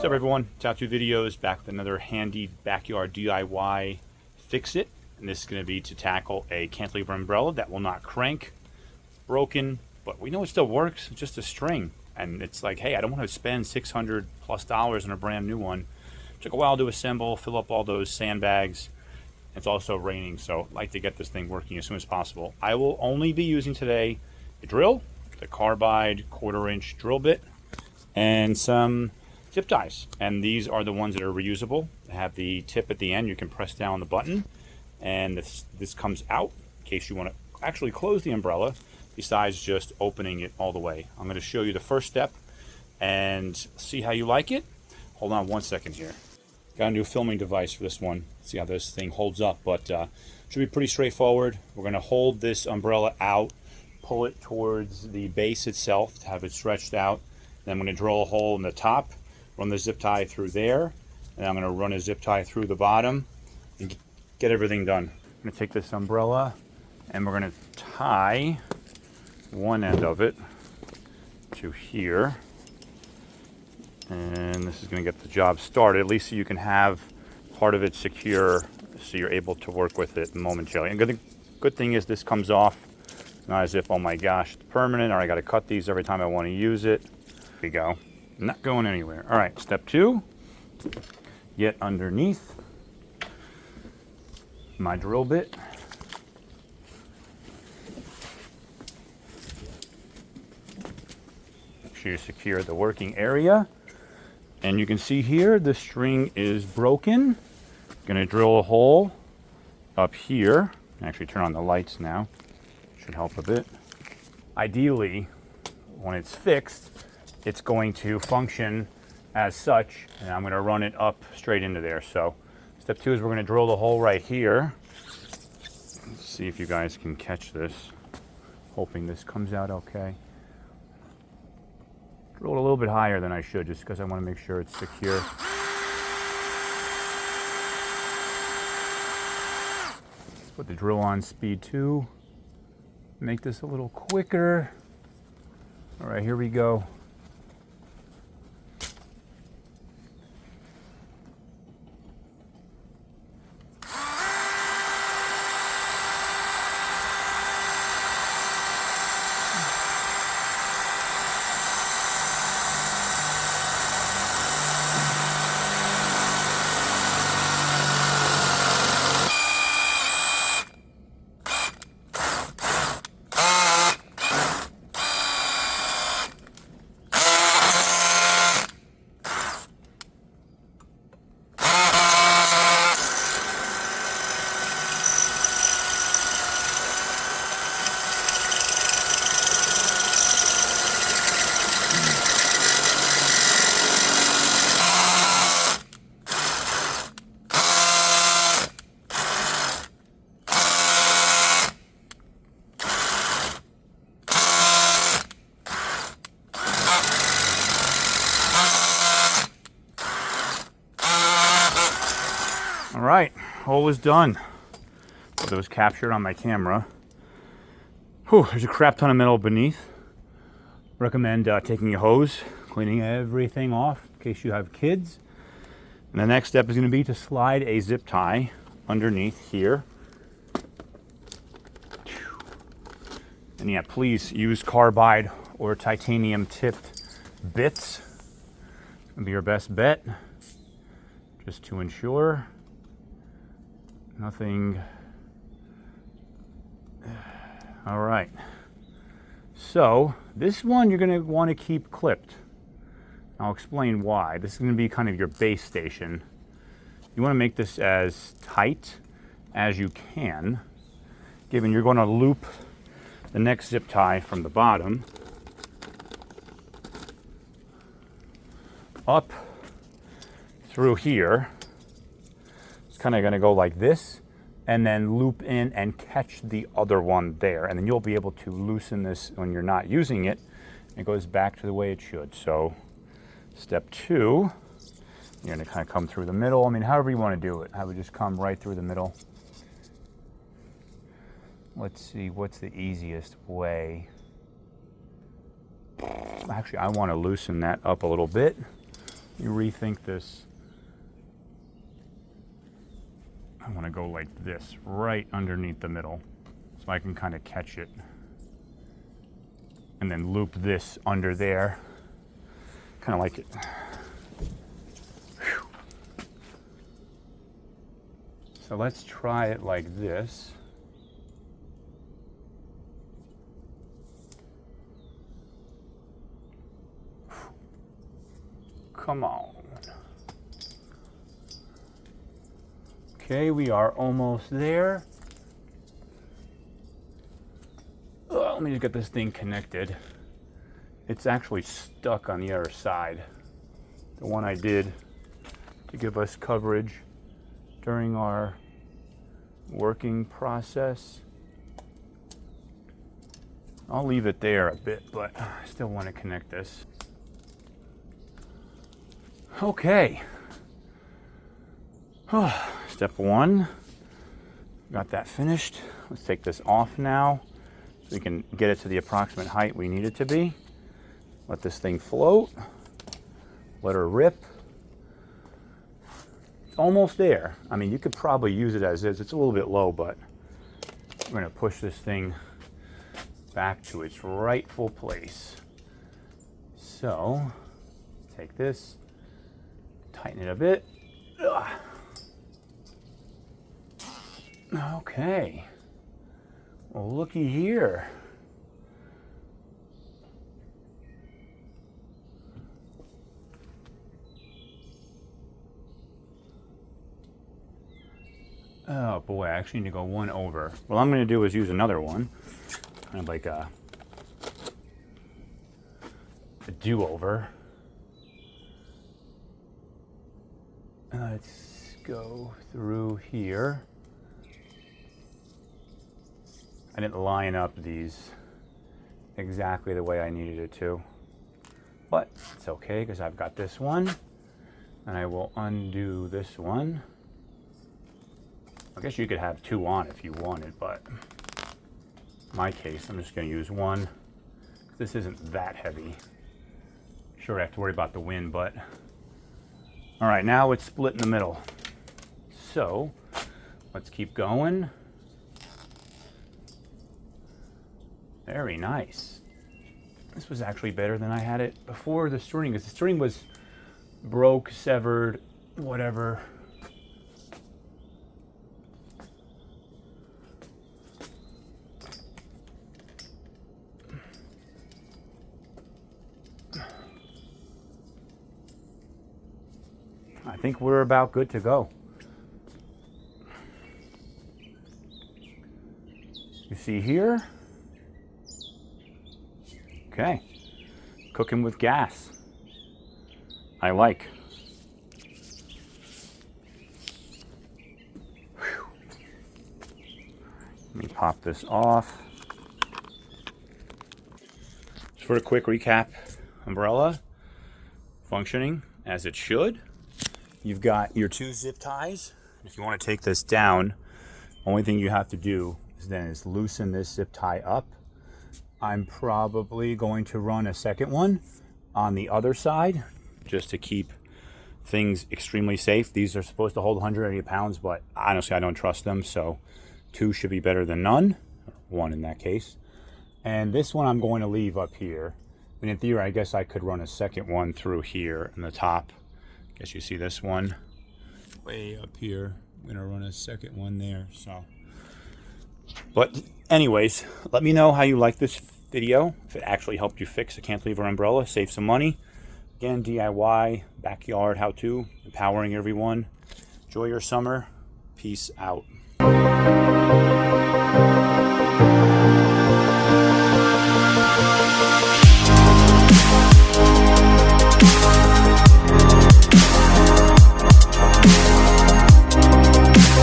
What's up, everyone? Tattoo Videos back with another handy backyard DIY fix-it, and this is going to be to tackle a cantilever umbrella that will not crank, broken, but we know it still works. It's just a string, and it's like, hey, I don't want to spend $600+ on a brand new one. It took a while to assemble, fill up all those sandbags. It's also raining, so I'd like to get this thing working as soon as possible. I will only be using today a drill, the carbide 1/4-inch drill bit, and some zip ties, and these are the ones that are reusable. They have the tip at the end. You can press down on the button, and this comes out in case you want to actually close the umbrella, besides just opening it all the way. I'm going to show you the first step and see how you like it. Hold on one second here. Got a new filming device for this one. See how this thing holds up, but should be pretty straightforward. We're going to hold this umbrella out, pull it towards the base itself to have it stretched out. Then I'm going to drill a hole in the top, run the zip tie through there, and I'm going to run a zip tie through the bottom and get everything done. I'm going to take this umbrella and we're going to tie one end of it to here, and this is going to get the job started, at least so you can have part of it secure so you're able to work with it momentarily. And the good thing is this comes off. It's not as if, oh my gosh, it's permanent, or I got to cut these every time I want to use it. There we go. Not going anywhere. All right, step 2, get underneath my drill bit. Make sure you secure the working area. And you can see here the string is broken. Gonna drill a hole up here. Actually turn on the lights now. Should help a bit. Ideally, when it's fixed, it's going to function as such, and I'm going to run it up straight into there. So step 2 is we're going to drill the hole right here. Let's see if you guys can catch this. Hoping this comes out okay. Drill it a little bit higher than I should, just because I want to make sure it's secure. Put the drill on speed 2. Make this a little quicker. All right, here we go. All right, hole is done. That was captured on my camera. Whew, there's a crap ton of metal beneath. Recommend taking a hose, cleaning everything off in case you have kids. And the next step is going to be to slide a zip tie underneath here. And yeah, please use carbide or titanium tipped bits. It's going to be your best bet, just to ensure nothing. All right, so this one you're going to want to keep clipped. I'll explain why. This is going to be kind of your base station. You want to make this as tight as you can, given you're going to loop the next zip tie from the bottom up through here. It's kind of going to go like this, and then loop in and catch the other one there, and then you'll be able to loosen this when you're not using it. It goes back to the way it should. So step 2, you're going to kind of come through the middle. I mean, however you want to do it. I would just come right through the middle. Let's see, what's the easiest way? Actually, I want to loosen that up a little bit. You rethink this. I want to go like this, right underneath the middle, so I can kind of catch it. And then loop this under there. Kind of like it. Whew. So let's try it like this. Come on. Okay, we are almost there. Let me just get this thing connected. It's actually stuck on the other side. The one I did to give us coverage during our working process. I'll leave it there a bit, but I still want to connect this. Okay. Step one. Got that finished. Let's take this off now, so we can get it to the approximate height we need it to be. Let this thing float. Let her rip. It's almost there. I mean, you could probably use it as is. It's a little bit low, but we're going to push this thing back to its rightful place. So, take this, tighten it a bit. Ugh. Okay. Well, looky here. Oh boy, I actually need to go one over. What I'm going to do is use another one, kind of like a do-over. Let's go through here. I didn't line up these exactly the way I needed it to, but it's okay because I've got this one, and I will undo this one. I guess you could have two on if you wanted, but in my case, I'm just going to use one. This isn't that heavy. Sure, I have to worry about the wind, but all right, now it's split in the middle. So let's keep going. Very nice. This was actually better than I had it before the string, because the string was broke, severed, whatever. I think we're about good to go. You see here? Okay. Cooking with gas. I like. Whew. Let me pop this off. Just for a quick recap, umbrella functioning as it should. You've got your two zip ties. If you want to take this down, only thing you have to do is loosen this zip tie up. I'm probably going to run a second one on the other side just to keep things extremely safe. These are supposed to hold 180 pounds, but honestly, I don't trust them. So 2 should be better than none, 1 in that case. And this one I'm going to leave up here. And in theory, I guess I could run a second one through here in the top. Guess you see this one way up here. I'm gonna run a second one there. So, but anyways, let me know how you like this video. If it actually helped you fix a cantilever umbrella, save some money. Again, DIY, backyard how-to, empowering everyone. Enjoy your summer. Peace out.